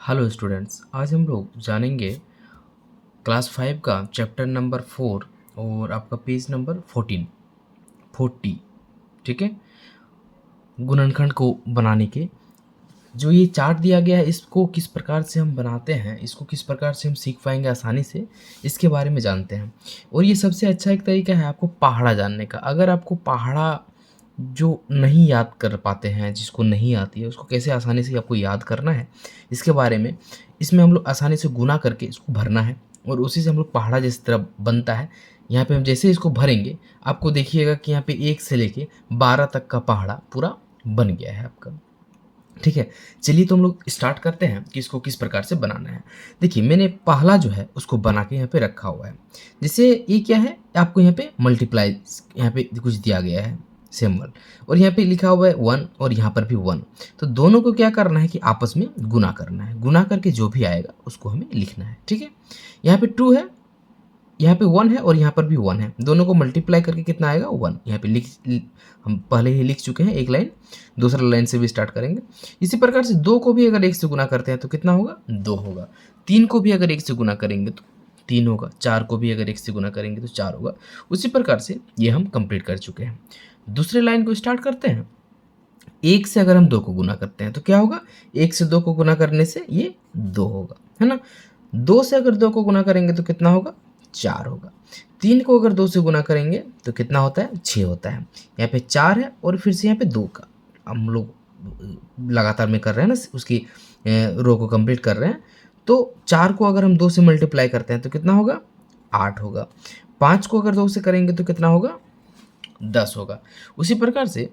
Hello students, आज हम लोग जानेंगे क्लास 5 का चैप्टर नंबर 4 और आपका पेज नंबर 40। ठीक है, गुणनखंड को बनाने के जो ये चार्ट दिया गया है, इसको किस प्रकार से हम बनाते हैं, इसको किस प्रकार से हम सीख पाएंगे आसानी से, इसके बारे में जानते हैं। और ये सबसे अच्छा एक तरीका है आपको पहाड़ा जानने का। अगर आपको पहाड़ा जो नहीं याद कर पाते हैं, जिसको नहीं आती है, उसको कैसे आसानी से आपको याद करना है, इसके बारे में इसमें हम लोग आसानी से गुना करके इसको भरना है और उसी से हम लोग पहाड़ा जिस तरह बनता है। यहाँ पे हम जैसे इसको भरेंगे, आपको देखिएगा कि यहाँ पे 1 से लेके 12 तक का पहाड़ा पूरा बन गया है आपका। ठीक है, चलिए तो हम लोग स्टार्ट करते हैं कि इसको किस प्रकार से बनाना है। देखिए, मैंने पहला जो है उसको बना के यहाँ पे रखा हुआ है। जैसे ये क्या है, आपको यहाँ पे मल्टीप्लाई, यहाँ पे कुछ दिया गया है सिंबल, और यहाँ पे लिखा हुआ है 1 और यहाँ पर भी 1। तो दोनों को क्या करना है कि आपस में गुना करना है। गुना करके जो भी आएगा उसको हमें लिखना है। ठीक है, यहाँ पे 2 है, यहाँ पे 1 है और यहाँ पर भी 1 है। दोनों को मल्टीप्लाई करके कितना आएगा 1। यहाँ पे हम पहले ही लिख चुके हैं एक लाइन, दूसरा लाइन से भी स्टार्ट करेंगे। इसी प्रकार से 2 को भी अगर 1 से गुना करते हैं तो कितना होगा, 2 होगा। 3 को भी अगर 1 से गुना करेंगे तो 3 होगा। 4 को भी अगर 1 से गुना करेंगे तो 4 होगा। उसी प्रकार से ये हम कंप्लीट कर चुके हैं। दूसरे लाइन को स्टार्ट करते हैं। 1 से अगर हम 2 को गुना करते हैं तो क्या होगा, 1 से 2 को गुना करने से ये 2 होगा, है ना। 2 से अगर 2 को गुना करेंगे तो कितना होगा, 4 होगा। 3 को अगर 2 से गुना करेंगे तो कितना होता है, 6 होता है। यहाँ पे 4 है और फिर से यहाँ पे 2 का हम लोग लगातार में कर रहे हैं ना, उसकी रो को कंप्लीट कर रहे हैं। तो 4 को अगर हम 2 से मल्टीप्लाई करते हैं तो कितना होगा, 8 होगा। 5 को अगर 2 से करेंगे तो कितना होगा, 10 होगा। उसी प्रकार से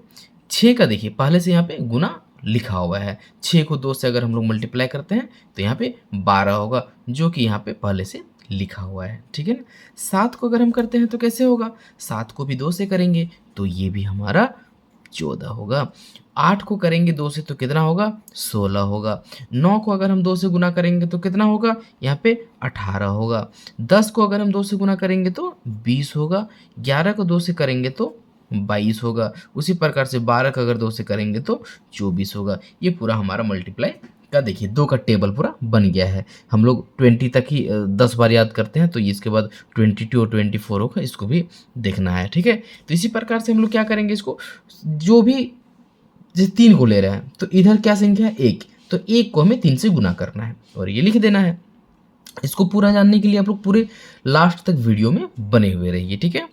6 का देखिए पहले से यहाँ पे गुना लिखा हुआ है। 6 को 2 से अगर हम लोग मल्टीप्लाई करते हैं तो यहाँ पे 12 होगा, जो कि यहाँ पे पहले से लिखा हुआ है। ठीक है ना। 7 को अगर हम करते हैं तो कैसे होगा, 7 को भी 2 से करेंगे तो ये भी हमारा 14 होगा। 8 को करेंगे 2 से तो कितना होगा, 16 होगा। 9 को अगर हम 2 से गुना करेंगे तो कितना होगा, यहाँ पे 18 होगा। 10 को अगर हम 2 से गुना करेंगे तो 20 होगा। 11 को 2 से करेंगे तो 22 होगा। उसी प्रकार से 12 का अगर 2 से करेंगे तो 24 होगा। ये पूरा हमारा मल्टीप्लाई का देखिए 2 का टेबल पूरा बन गया है। हम लोग 20 तक ही 10 बार याद करते हैं, तो इसके बाद 22 और 24 होगा, इसको भी देखना है। ठीक है, तो इसी प्रकार से हम लोग क्या करेंगे, इसको जो भी जैसे 3 को ले रहे हैं तो इधर क्या संख्या है, 1, तो 1 को हमें 3 से गुना करना है और ये लिख देना है। इसको पूरा जानने के लिए आप लोग पूरे लास्ट तक वीडियो में बने हुए रहिए। ठीक है,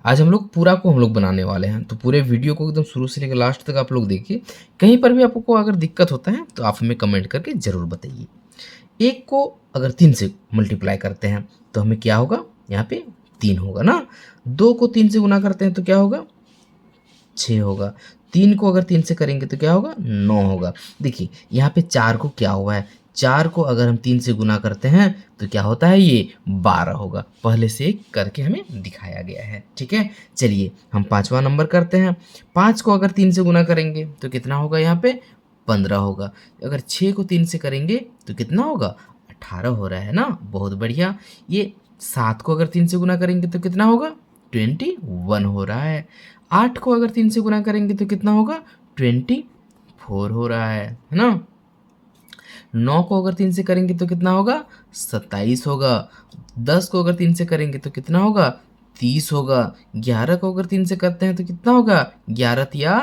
आज हम लोग पूरा को हम लोग बनाने वाले हैं, तो पूरे वीडियो को एकदम शुरू से लेकर लास्ट तक आप लोग देखिए। कहीं पर भी आपको अगर दिक्कत होता है तो आप हमें कमेंट करके ज़रूर बताइए। 1 को अगर 3 से मल्टीप्लाई करते हैं तो हमें क्या होगा, यहाँ पे 3 होगा ना। 2 को 3 से गुना करते हैं तो क्या होगा, 6 होगा। 3 को अगर 3 से करेंगे तो क्या होगा, 9 होगा। देखिए यहाँ पे 4 को क्या हुआ है, 4 को अगर हम 3 से गुना करते हैं तो क्या होता है, ये 12 होगा। पहले से करके हमें दिखाया गया है। ठीक है, चलिए हम 5वां नंबर करते हैं। 5 को अगर 3 से गुना करेंगे तो कितना होगा, यहाँ पे 15 होगा। अगर 6 को 3 से करेंगे तो कितना होगा, 18 हो रहा है ना, बहुत बढ़िया। ये 7 को अगर 3 से गुना करेंगे तो कितना होगा, 21 हो रहा है। 8 को अगर 3 से गुना करेंगे तो कितना होगा, 24 हो रहा है ना। 9 को अगर 3 से करेंगे तो कितना होगा, 27 होगा। 10 को अगर 3 से करेंगे तो कितना होगा, 30 होगा। 11 को अगर 3 से करते हैं तो कितना होगा, 11 या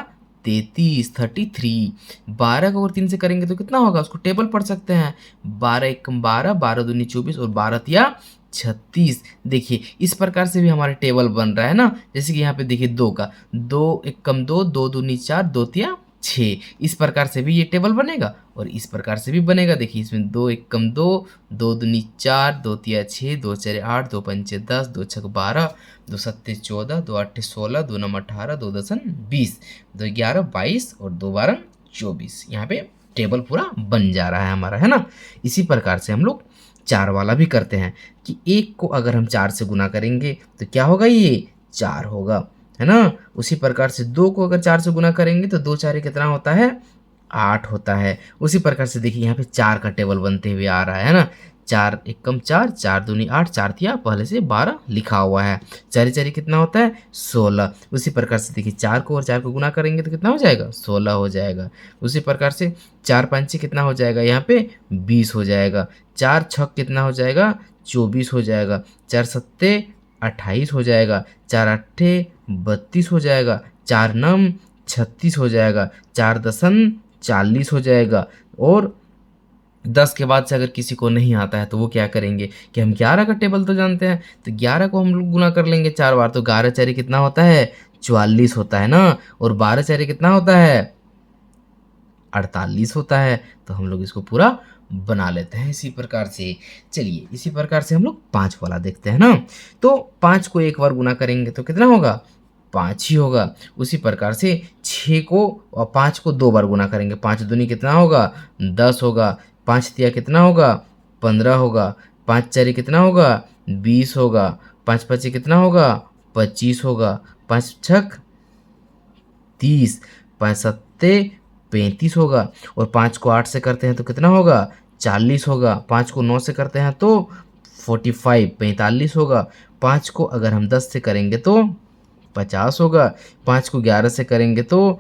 33। 12 को अगर 3 से करेंगे तो कितना होगा, उसको टेबल पढ़ सकते हैं। 12 एकम 12, 12 दूनी 24 और 12 या 36। देखिए इस प्रकार से भी हमारा टेबल बन रहा है ना। जैसे कि यहाँ पे देखिए 2 का 2 एकम 2, 2 दूनी 4, 2 तिया 6। इस प्रकार से भी ये टेबल बनेगा और इस प्रकार से भी बनेगा। देखिए इसमें 2 एकम 2, 2 दूनी 4, 2 तिया 6, 2 चार 8, 2 पंचे 10, 2 छक 12, 2 सत्ते 14, 2 आठे 16, 2 नम 18, 2 दसन 20, 2 11 22 और 2 12 24। यहाँ पे टेबल पूरा बन जा रहा है हमारा, है ना। इसी प्रकार से हम लोग 4 वाला भी करते हैं कि 1 को अगर हम 4 से गुना करेंगे तो क्या होगा, ये 4 होगा, है ना। उसी प्रकार से 2 को अगर 4 से गुना करेंगे तो 2 4 कितना होता है, 8 होता है। उसी प्रकार से देखिए यहाँ पे 4 का टेबल बनते हुए आ रहा है ना, 4 एकम 4, 4 दूनी 8, 4 तिया पहले से 12 लिखा हुआ है। चारी चारी कितना होता है 16। उसी प्रकार से देखिए 4 को और 4 को गुना करेंगे तो कितना हो जाएगा 16 हो जाएगा। उसी प्रकार से 4 पंचे कितना हो जाएगा यहाँ पे 20 हो जाएगा। 4 छक कितना हो जाएगा 24 हो जाएगा। 4 सत्ते 28 हो जाएगा। 4 अट्ठे 32 हो जाएगा। 4 नम 36 हो जाएगा। 4 दसन 40 हो जाएगा। और 10 के बाद से अगर किसी को नहीं आता है तो वो क्या करेंगे कि हम 11 का टेबल तो जानते हैं, तो 11 को हम लोग गुना कर लेंगे 4 बार, तो 11 चारी कितना होता है 44 होता है ना, और 12 चारी कितना होता है 48 होता है। तो हम लोग इसको पूरा बना लेते हैं इसी प्रकार से। चलिए इसी प्रकार से हम लोग 5 वाला देखते हैं ना, तो 5 को एक बार गुना करेंगे तो कितना होगा 5 ही होगा। उसी प्रकार से 6 को और 5 को 2 बार गुना करेंगे, 5 दूनी कितना होगा 10 होगा। 5 तिया कितना होगा 15 होगा। 5 चारी कितना होगा 20 होगा। 5 पची कितना होगा 25 होगा। 5 छक 30। 5 सत्ते 35 होगा। और 5 को 8 से करते हैं तो कितना होगा 40 होगा। 5 को 9 से करते हैं तो 45 45 होगा। 5 को अगर हम 10 से करेंगे तो 50 होगा। 5 को 11 से करेंगे तो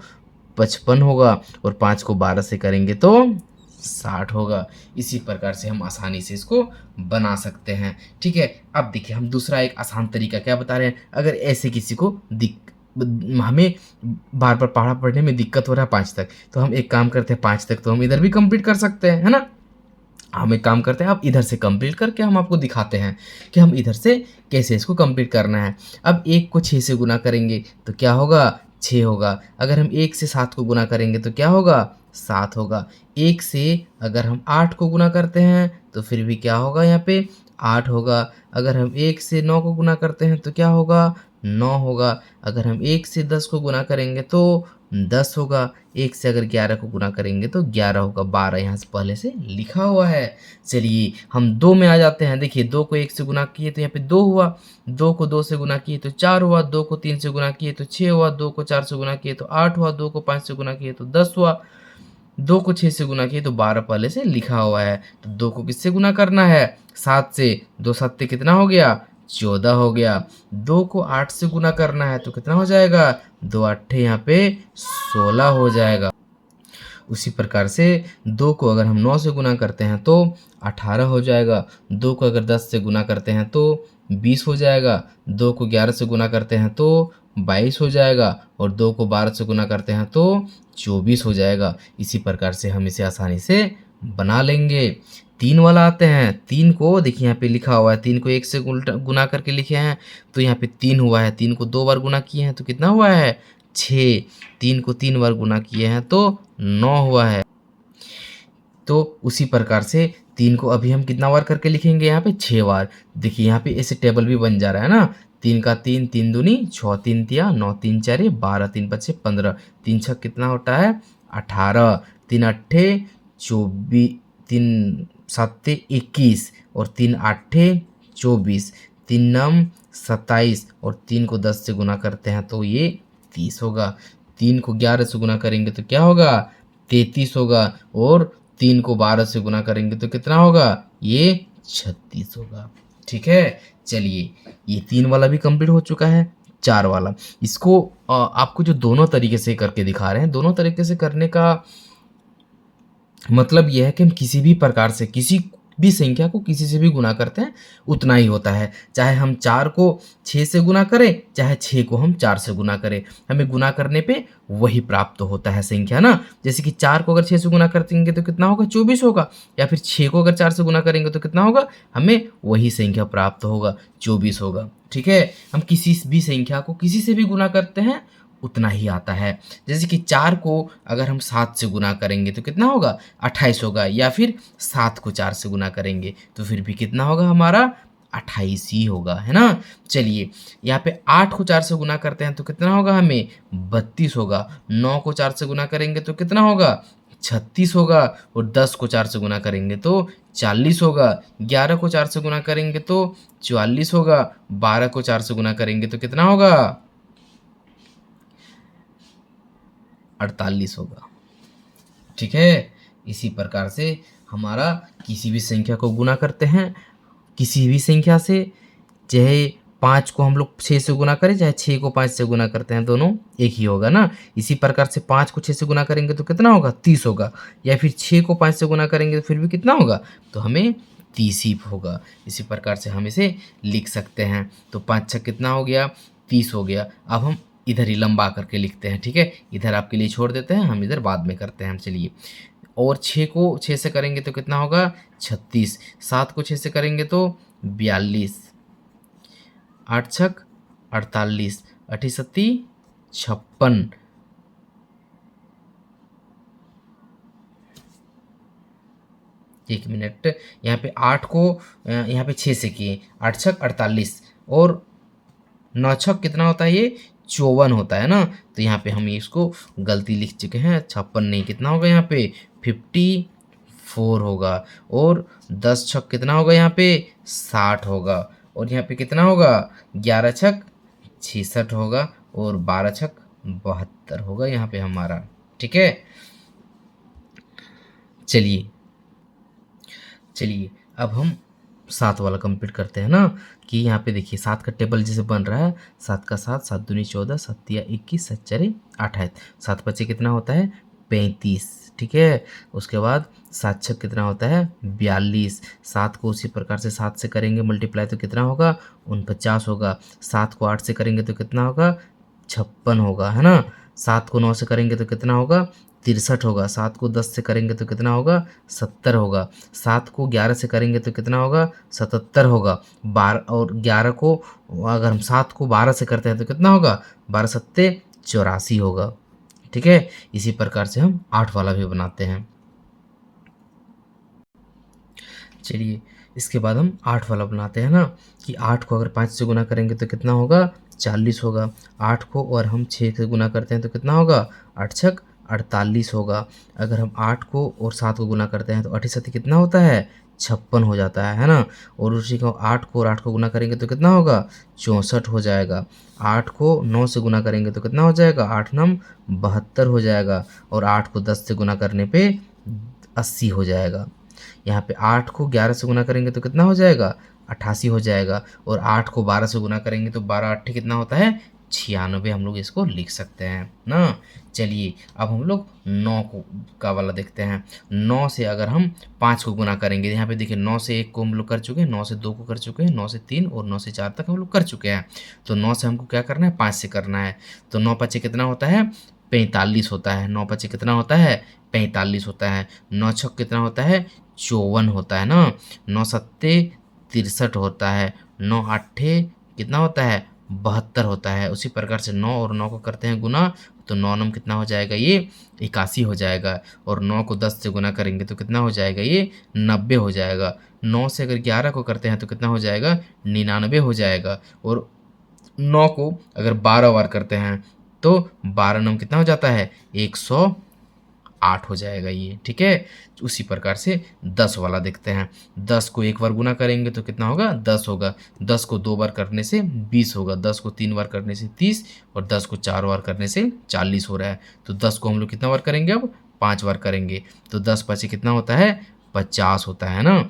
55 होगा। और 5 को 12 से करेंगे तो 60 होगा। इसी प्रकार से हम आसानी से इसको बना सकते हैं। ठीक है, अब देखिए हम दूसरा एक आसान तरीका क्या बता रहे हैं। अगर ऐसे किसी को हमें बार बार पढ़ा पढ़ने में दिक्कत हो रहा है 5 तक, तो हम एक काम करते हैं 5 तक तो हम इधर भी कंप्लीट कर सकते हैं, है ना। हम एक काम करते हैं, आप इधर से कंप्लीट करके हम आपको दिखाते हैं कि हम इधर से कैसे इसको कंप्लीट करना है। अब 1 को 6 से गुना करेंगे तो क्या होगा 6 होगा। अगर हम 1 से 7 को गुना करेंगे तो क्या होगा 7 होगा। 1 से अगर हम 8 को गुना करते हैं तो फिर भी क्या होगा यहाँ पे 8 होगा। अगर हम 1 से 9 को गुना करते हैं तो क्या होगा 9 होगा। अगर हम 1 से 10 को गुना करेंगे तो 10 होगा। 1 से अगर 11 को गुना करेंगे तो 11 होगा। 12 यहाँ से पहले से लिखा हुआ है। चलिए हम 2 में आ जाते हैं। देखिए 2 को 1 से गुना किए तो यहाँ पे 2 हुआ। 2 को 2 से गुना किए तो 4 हुआ। 2 को 3 से गुना किए तो 6 हुआ। 2 को 4 से गुना किए तो 8 हुआ। 2 को 5 से गुना किए तो 10 हुआ। 2 को 6 से गुना किए तो 12 पहले से लिखा हुआ है। तो 2 को किससे गुना करना है 7 से। 2 सत्ते कितना हो गया 14 हो गया। 2 को 8 से गुना करना है तो कितना हो जाएगा 2 अट्ठे यहाँ पे 16 हो जाएगा। उसी प्रकार से 2 को अगर हम 9 से गुना करते हैं तो 18 हो जाएगा। 2 को अगर 10 से गुना करते हैं तो 20 हो जाएगा। 2 को 11 से गुना करते हैं तो 22 हो जाएगा। और 2 को 12 से गुना करते हैं तो 24 हो जाएगा। इसी प्रकार से हम इसे आसानी से बना लेंगे। 3 वाला आते हैं। 3 को देखिए यहाँ पे लिखा हुआ है, 3 को 1 से गुना करके लिखे हैं तो यहाँ पे 3 हुआ है। 3 को 2 बार गुना किए हैं तो कितना हुआ है 6। 3 को 3 बार गुना किए हैं तो 9 हुआ है। तो उसी प्रकार से 3 को अभी हम कितना बार करके लिखेंगे यहाँ पे 6 बार। देखिए यहाँ पे ऐसे टेबल भी बन जा रहा है ना। 3 का 3, 3 दूनी 6, 3 तिया 9, 3 चारे 12, 3 पचे 15, 3 छक कितना होता है 18, 3 अट्ठे 24, 3 सत्ते 21 और 3 आठे 24, 3 नम 27 और 3 को 10 से गुना करते हैं तो ये 30 होगा। 3 को 11 से गुना करेंगे तो क्या होगा 33 होगा। और 3 को 12 से गुना करेंगे तो कितना होगा ये 36 होगा। ठीक है, चलिए ये 3 वाला भी कंप्लीट हो चुका है। 4 वाला इसको आपको जो दोनों तरीके से करके दिखा रहे हैं, दोनों तरीके से करने का मतलब यह है कि हम किसी भी प्रकार से किसी भी संख्या को किसी से भी गुना करते हैं उतना ही होता है। चाहे हम 4 को 6 से गुना करें, चाहे 6 को हम 4 से गुना करें, हमें गुना करने पे वही प्राप्त होता है संख्या ना। जैसे कि 4 को अगर 6 से गुना करेंगे तो कितना होगा 24 होगा, या फिर 6 को अगर 4 से गुना करेंगे तो कितना होगा, हमें वही संख्या प्राप्त होगा 24 होगा। ठीक है, हम किसी भी संख्या को किसी से भी गुना करते हैं उतना ही आता है। जैसे कि 4 को अगर हम 7 से गुना करेंगे तो कितना होगा 28 होगा, या फिर 7 को 4 से गुना करेंगे तो फिर भी कितना होगा हमारा 28 ही होगा, है ना। चलिए यहाँ पे 8 को 4 से गुना करते हैं तो कितना होगा हमें 32 होगा। 9 को 4 से गुना करेंगे तो कितना होगा 36 होगा। और 10 को 4 से गुना करेंगे तो 40 होगा। 11 को 4 से गुना करेंगे तो 44 होगा। 12 को 4 से गुना करेंगे तो कितना होगा 48 होगा। ठीक है। इसी प्रकार से हमारा किसी भी संख्या को गुना करते हैं, किसी भी संख्या से, चाहे 5 को हम लोग 6 से गुना करें, चाहे 6 को 5 से गुना करते हैं, दोनों एक ही होगा ना। इसी प्रकार से 5 को 6 से गुना करेंगे तो कितना होगा, 30 होगा, या फिर 6 को 5 से गुना करेंगे तो फिर भी कितना होगा, तो हमें 30 ही होगा। इसी प्रकार से हम इसे लिख सकते हैं। तो 5 छः कितना हो गया, 30 हो गया। अब हम इधर ही लंबा करके लिखते हैं, ठीक है। इधर आपके लिए छोड़ देते हैं, हम इधर बाद में करते हैं। चलिए, और 6 को 6 से करेंगे तो कितना होगा, 36। 7 को 6 से करेंगे तो 42। 8 छक 48, 8 सत्ती 56। एक मिनट, यहाँ पे 8 को यहाँ पे 6 से किए, 8 छक 48, और 9 छक कितना होता है, ये 54 होता है ना। तो यहाँ पे हम इसको गलती लिख चुके हैं, 56 नहीं, कितना होगा यहाँ पे 54 होगा। और 10 छक कितना होगा यहाँ पे 60 होगा। और यहाँ पे कितना होगा, 11 छक 66 होगा, और 12 छक 72 होगा यहाँ पे हमारा, ठीक है। चलिए चलिए, अब हम 7 वाला कंप्लीट करते हैं ना। कि यहाँ पे देखिए 7 का टेबल जैसे बन रहा है, 7 का 7, 7 दूनी 14, 7 तिया 21, 7 चरे 28, 7 पचे कितना होता है 35, ठीक है। उसके बाद 7 छक कितना होता है 42। 7 को उसी प्रकार से 7 से करेंगे मल्टीप्लाई तो कितना होगा 49 होगा। 7 को 8 से करेंगे तो कितना होगा 56 होगा, है ना। 7 को 9 से करेंगे तो कितना होगा 63 होगा। 7 को 10 से करेंगे तो कितना होगा 70 होगा। 7 को 11 से करेंगे तो कितना होगा 77 होगा। 12 और 11 को, अगर हम 7 को 12 से करते हैं तो कितना होगा 12 सत्ते 84 होगा, ठीक है। इसी प्रकार से हम 8 वाला भी बनाते हैं। चलिए, इसके बाद हम 8 वाला बनाते हैं ना। कि 8 को अगर 5 से गुना करेंगे तो कितना होगा 40 होगा। 8 को और हम 6 से गुना करते हैं तो कितना होगा 8 छक 48 होगा। अगर हम 8 को और 7 को गुना करते हैं तो 8 सत्ती कितना होता है 56 हो जाता है ना। और उसी को 8 को और 8 को गुना करेंगे तो कितना होगा 64 हो जाएगा। 8 को 9 से गुना करेंगे तो कितना हो जाएगा 8 नम 72 हो जाएगा। और 8 को 10 से गुना करने पे 80 हो जाएगा। यहाँ पे 8 को 11 से गुना करेंगे तो कितना हो जाएगा 88 हो जाएगा। और 8 को 12 से गुना करेंगे तो 12 8 कितना होता है 96, हम लोग इसको लिख सकते हैं ना। चलिए, अब हम लोग 9 को का वाला देखते हैं। 9 से अगर हम 5 को गुना करेंगे, यहाँ पे देखिए 9 से 1 को हम लोग कर चुके हैं, 9 से 2 को कर चुके हैं, 9 से 3 और 9 से 4 तक हम लोग कर चुके हैं। तो 9 से हमको क्या करना है 5 से करना है। तो 9 पचे कितना होता है 45 होता है। 9 पचे कितना होता है 45 होता है। 9 छक कितना होता है 54 होता है ना। 9 सत्ते 63 होता है। 9 आठे कितना होता है 72 होता है। उसी प्रकार से 9 और 9 को करते हैं गुना, तो 9 नम कितना हो जाएगा ये 81 हो जाएगा। और 9 को 10 से गुना करेंगे तो कितना हो जाएगा ये 90 हो जाएगा। 9 से अगर 11 को करते हैं तो कितना हो जाएगा 99 हो जाएगा। और 9 को अगर 12 बार करते हैं तो 12 नम कितना हो जाता है 108 हो जाएगा ये, ठीक है। उसी प्रकार से 10 वाला देखते हैं। 10 को 1 बार गुना करेंगे तो कितना होगा 10 होगा। 10 को 2 बार करने से 20 होगा। 10 को 3 बार करने से 30, और 10 को 4 बार करने से 40 हो रहा है। तो 10 को हम लोग कितना बार करेंगे, अब 5 बार करेंगे। तो 10 पचे कितना होता है 50 होता है ना।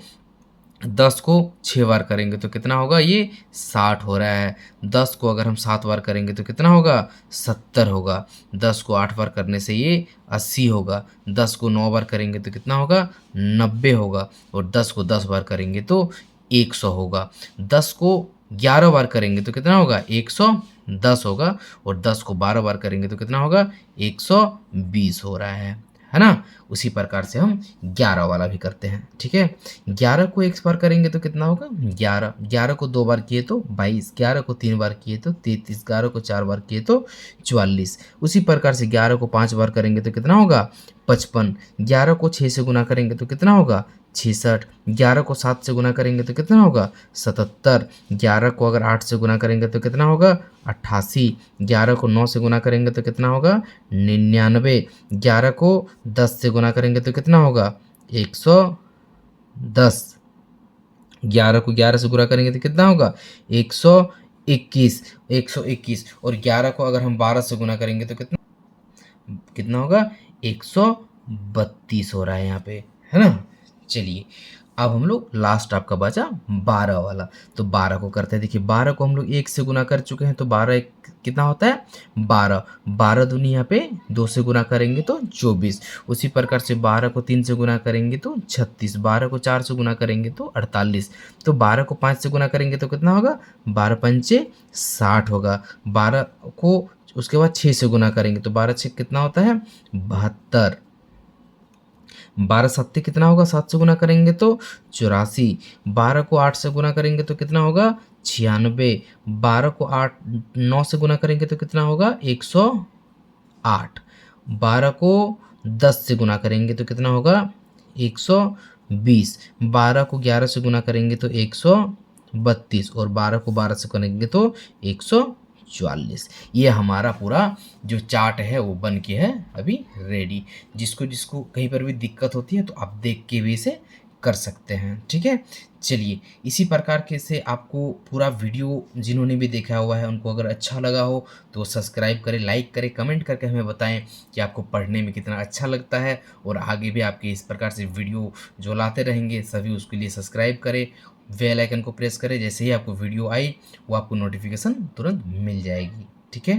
10 को 6 बार करेंगे तो कितना होगा ये 60 हो रहा है। 10 को अगर हम 7 बार करेंगे तो कितना होगा 70 होगा। 10 को 8 बार करने से ये 80 होगा। 10 को 9 बार करेंगे तो कितना होगा 90 होगा। और 10 को 10 बार करेंगे तो 100 होगा। 10 को 11 बार करेंगे तो कितना होगा 110 होगा। और 10 को 12 बार करेंगे तो कितना होगा 120 हो रहा है ना। उसी प्रकार से हम 11 वाला भी करते हैं, ठीक है। 11 को 1 बार करेंगे तो कितना होगा 11। 11 को 2 बार किए तो 22। 11 को 3 बार किए तो 33। 11 को 4 बार किए तो 44। उसी प्रकार से 11 को 5 बार करेंगे तो कितना होगा 55। 11 को 6 से गुना करेंगे तो कितना होगा 66। 11 को 7 से गुना करेंगे तो कितना होगा 77। 11 को अगर 8 से गुना करेंगे तो कितना होगा 88। 11 को 9 से गुना करेंगे तो कितना होगा 99। 11 को 10 से गुना करेंगे तो कितना होगा 110। 11 को 11 से गुणा करेंगे तो कितना होगा 121। 121। और 11 को अगर हम 12 से गुना करेंगे तो कितना कितना होगा 112 32 हो रहा है यहाँ पे, है ना। चलिए अब हम लोग लास्ट आपका बचा 12 वाला, तो 12 को करते हैं। देखिए 12 को हम लोग 1 से गुना कर चुके हैं, तो 12 एक कितना होता है 12। 12 दूनी यहाँ पे 2 से गुना करेंगे तो 24। उसी प्रकार से 12 को 3 से गुना करेंगे तो 36। 12 को 4 से गुना करेंगे तो 48। तो 12 को 5 से गुना करेंगे तो कितना होगा 12 पंचे 60 होगा। 12 को उसके बाद 6 से गुना करेंगे तो 12 6 कितना होता है 72। 12 सत्ते कितना होगा 7 से गुना करेंगे तो 84। 12 को 8 से गुना करेंगे तो कितना होगा 96। 12 को 9 से गुना करेंगे तो कितना होगा 108। 12 को 10 से गुना करेंगे तो कितना होगा 120। 12 को 11 से गुना करेंगे तो 132 और 12 को 12 से करेंगे तो 144। ये हमारा पूरा जो चार्ट है वो बन के है अभी रेडी। जिसको जिसको कहीं पर भी दिक्कत होती है तो आप देख के भी इसे कर सकते हैं, ठीक है। चलिए इसी प्रकार के से आपको पूरा वीडियो जिन्होंने भी देखा हुआ है उनको अगर अच्छा लगा हो तो सब्सक्राइब करें, लाइक करें, कमेंट करके हमें बताएं कि आपको पढ़ने में कितना अच्छा लगता है। और आगे भी आपके इस प्रकार से वीडियो जो लाते रहेंगे सभी उसके लिए सब्सक्राइब करें, बेल आइकन को प्रेस करें। जैसे ही आपको वीडियो आई वो आपको नोटिफिकेशन तुरंत मिल जाएगी, ठीक है।